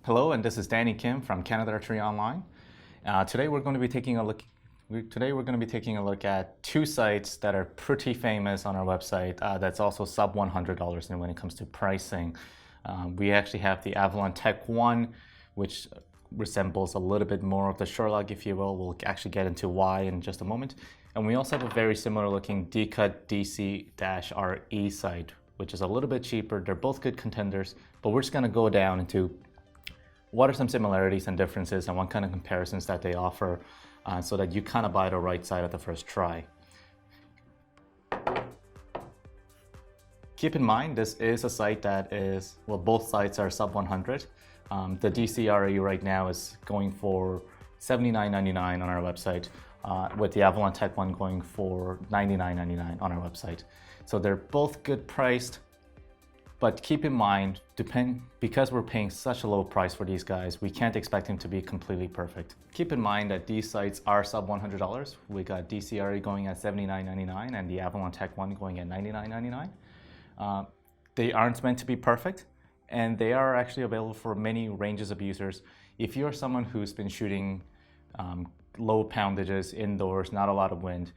Hello, and this is Danny Kim from Canada Archery Online. Today we're going to be taking a look. Today we're going to be taking a look at two sights that are pretty famous on our website. That's also sub $100, and when it comes to pricing, we actually have the Avalon Type One, which resembles a little bit more of the Sherlock, if you will. We'll actually get into why in just a moment. And we also have a very similar looking Decut DC-RE sight, which is a little bit cheaper. They're both good contenders, but we're just going to go down into what are some similarities and differences and what kind of comparisons that they offer so that you kind of buy the right side at the first try. Keep in mind, this is a sight that is, well, both sights are sub 100. The DC-RE right now is going for $79.99 on our website, with the Avalon Type One going for $99.99 on our website. So they're both good priced. But keep in mind, because we're paying such a low price for these guys, we can't expect them to be completely perfect. Keep in mind that these sights are sub $100. We got DC-RE going at $79.99 and the Avalon Tec One going at $99.99. They aren't meant to be perfect, and they are actually available for many ranges of users. If you're someone who's been shooting low poundages indoors, not a lot of wind,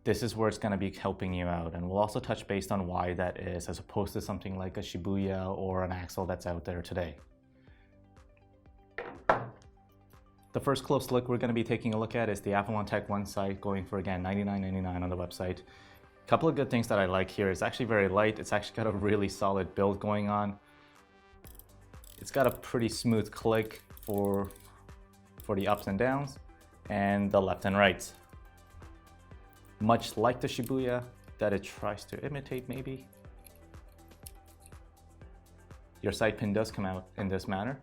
this is where it's going to be helping you out, and we'll also touch based on why that is, as opposed to something like a Shibuya or an Axle that's out there today. The first close look we're going to be taking a look at is the Avalon Tec One sight, going for, again, $99.99 on the website. A couple of good things that I like here. It's actually very light. It's actually got a really solid build going on. It's got a pretty smooth click for the ups and downs and the left and rights. Much like the Shibuya that it tries to imitate, maybe. Your sight pin does come out in this manner.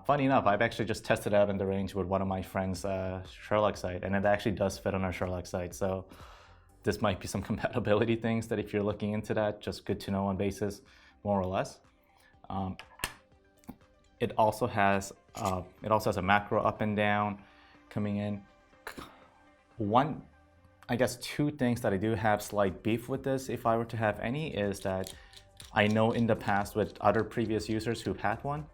Funny enough, I've actually just tested out in the range with one of my friends' Sherlock sight, and it actually does fit on our Sherlock sight. So this might be some compatibility things that if you're looking into that, just good to know on basis, more or less. It also has a macro up and down coming in. I guess two things that I do have slight beef with this, if I were to have any, is that I know in the past with other previous users who've had one,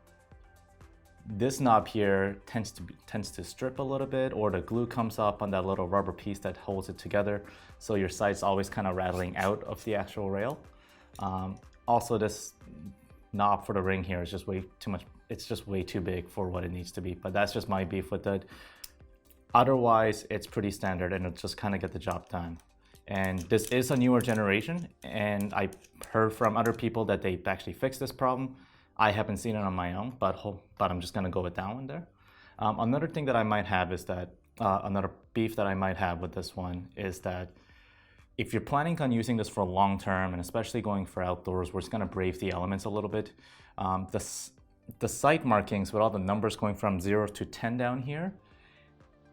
this knob here tends to strip a little bit, or the glue comes up on that little rubber piece that holds it together, so your sight's always kind of rattling out of the actual rail. Also, this knob for the ring here is just way too much. It's just way too big for what it needs to be, but that's just my beef with it. Otherwise, it's pretty standard and it'll just kind of get the job done. And this is a newer generation, and I heard from other people that they actually fixed this problem. I haven't seen it on my own, but I'm just gonna go with that one there. Another thing that I might have is that, another beef that I might have with this one is that if you're planning on using this for long term, and especially going for outdoors where it's gonna brave the elements a little bit, the sight markings with all the numbers going from 0 to 10 down here,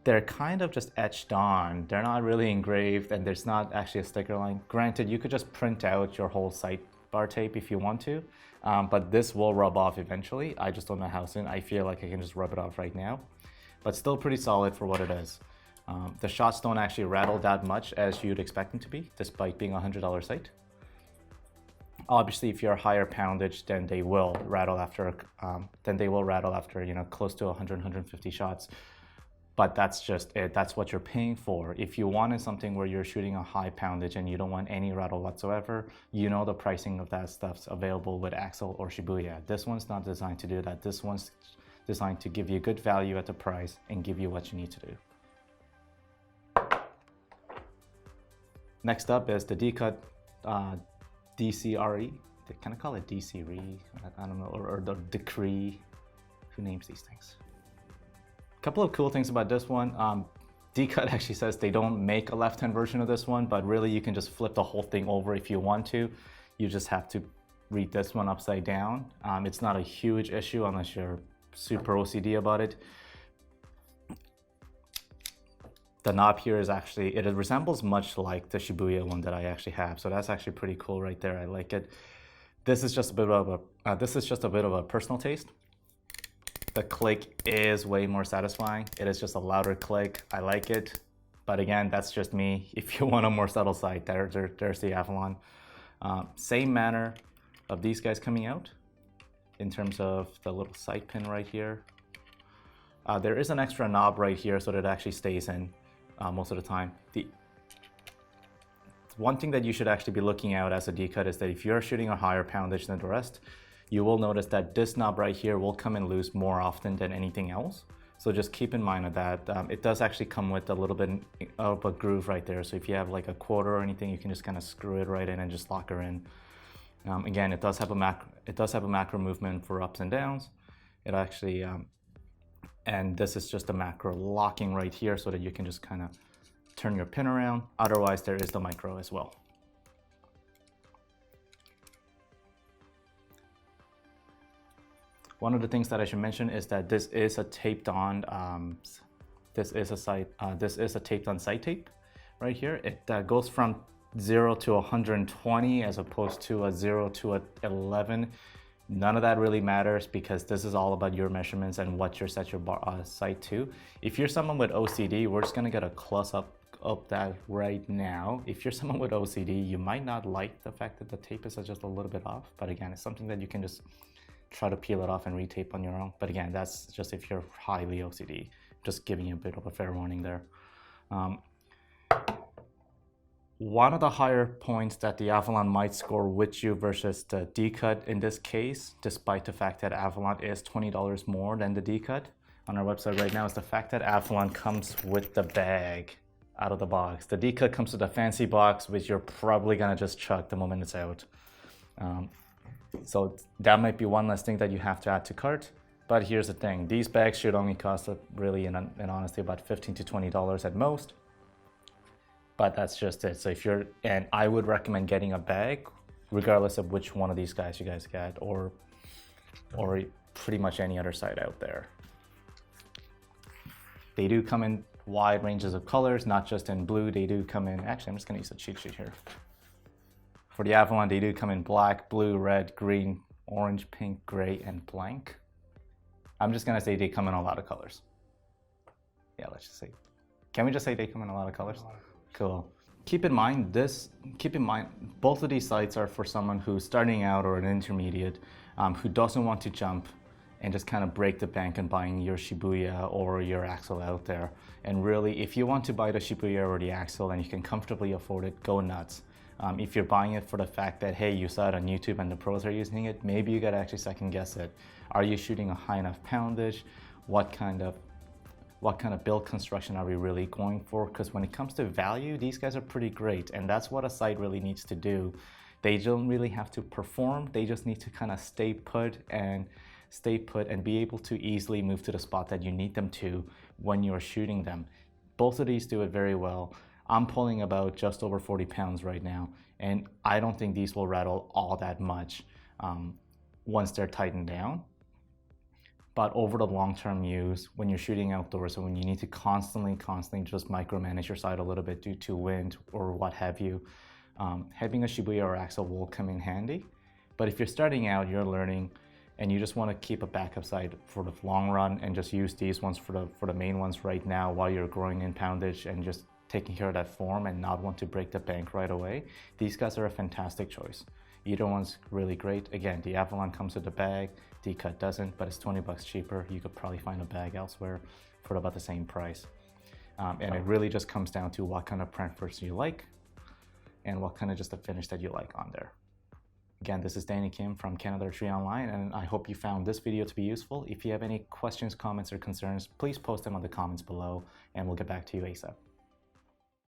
they're kind of just etched on. They're not really engraved, and there's not actually a sticker line. Granted, you could just print out your whole sight bar tape if you want to, but this will rub off eventually. I just don't know how soon. I feel like I can just rub it off right now, but still pretty solid for what it is. The shots don't actually rattle that much as you'd expect them to be, despite being a $100 sight. Obviously, if you're a higher poundage, then they will rattle after, close to 100, 150 shots. But that's just it. That's what you're paying for. If you wanted something where you're shooting a high poundage and you don't want any rattle whatsoever, you know the pricing of that stuff's available with Axle or Shibuya. This one's not designed to do that. This one's designed to give you good value at the price and give you what you need to do. Next up is the Decut DC-RE. They kind of call it DC-RE, I don't know, or the Decree. Who names these things? A couple of cool things about this one. Decut actually says they don't make a left-hand version of this one, but really you can just flip the whole thing over if you want to. You just have to read this one upside down. It's not a huge issue unless you're super OCD about it. The knob here is actually, it resembles much like the Shibuya one that I actually have, so that's actually pretty cool right there. I like it. This is just a bit of a personal taste. The click is way more satisfying. It is just a louder click. I like it. But again, that's just me. If you want a more subtle sight, there's the Avalon. Same manner of these guys coming out. in terms of the little side pin right here. There is an extra knob right here so that it actually stays in most of the time. The one thing that you should actually be looking out as a decut is that if you're shooting a higher poundage than the rest, you will notice that this knob right here will come in loose more often than anything else. So just keep in mind of that. It does actually come with a little bit of a groove right there. So if you have like a quarter or anything, you can just kind of screw it right in and just lock her in. Again, it does have a macro movement for ups and downs. It actually, and this is just a macro locking right here so that you can just kind of turn your pin around. Otherwise, there is the micro as well. One of the things that I should mention is that this is a taped on. This is a taped on sight tape right here. It goes from 0 to 120 as opposed to a 0 to 11. None of that really matters because this is all about your measurements and what you're set your sight to. If you're someone with OCD, we're just gonna get a close up of that right now. If you're someone with OCD, you might not like the fact that the tape is just a little bit off, but again, it's something that you can just try to peel it off and retape on your own. But again, that's just if you're highly OCD, just giving you a bit of a fair warning there. One of the higher points that the Avalon might score with you versus the Decut in this case, despite the fact that Avalon is $20 more than the Decut on our website right now, is the fact that Avalon comes with the bag out of the box. The Decut comes with a fancy box, which you're probably gonna just chuck the moment it's out. So that might be one less thing that you have to add to cart. But here's the thing, these bags should only cost really, in honesty, about $15 to $20 at most. But that's just it. So if you're, and I would recommend getting a bag, regardless of which one of these guys you guys get, or pretty much any other site out there. They do come in wide ranges of colors, not just in blue. They do come in, actually I'm just gonna use a cheat sheet here. For the Avalon, they do come in black, blue, red, green, orange, pink, gray, and blank. I'm just gonna say they come in a lot of colors. Yeah, let's just say. Can we just say they come in a lot of colors? Cool. Keep in mind, both of these sites are for someone who's starting out or an intermediate, who doesn't want to jump and just kind of break the bank and buying your Shibuya or your Axle out there. And really, if you want to buy the Shibuya or the Axle and you can comfortably afford it, go nuts. If you're buying it for the fact that, hey, you saw it on YouTube and the pros are using it, maybe you gotta actually second guess it. Are you shooting a high enough poundage? What kind of build construction are we really going for? Because when it comes to value, these guys are pretty great, and that's what a site really needs to do. They don't really have to perform, they just need to kind of stay put and be able to easily move to the spot that you need them to when you're shooting them. Both of these do it very well. I'm pulling about just over 40 pounds right now, and I don't think these will rattle all that much once they're tightened down. But over the long-term use, when you're shooting outdoors and when you need to constantly just micromanage your sight a little bit due to wind or what have you, having a Shibuya or Axle will come in handy. But if you're starting out, you're learning, and you just want to keep a backup sight for the long run and just use these ones for the main ones right now while you're growing in poundage and just taking care of that form and not want to break the bank right away, these guys are a fantastic choice. Either one's really great. Again, the Avalon comes with a bag, Decut doesn't, but it's 20 bucks cheaper. You could probably find a bag elsewhere for about the same price. And it really just comes down to what kind of preference you like and what kind of just a finish that you like on there. Again, this is Danny Kim from Canada Archery Online, and I hope you found this video to be useful. If you have any questions, comments, or concerns, please post them on the comments below, and we'll get back to you ASAP.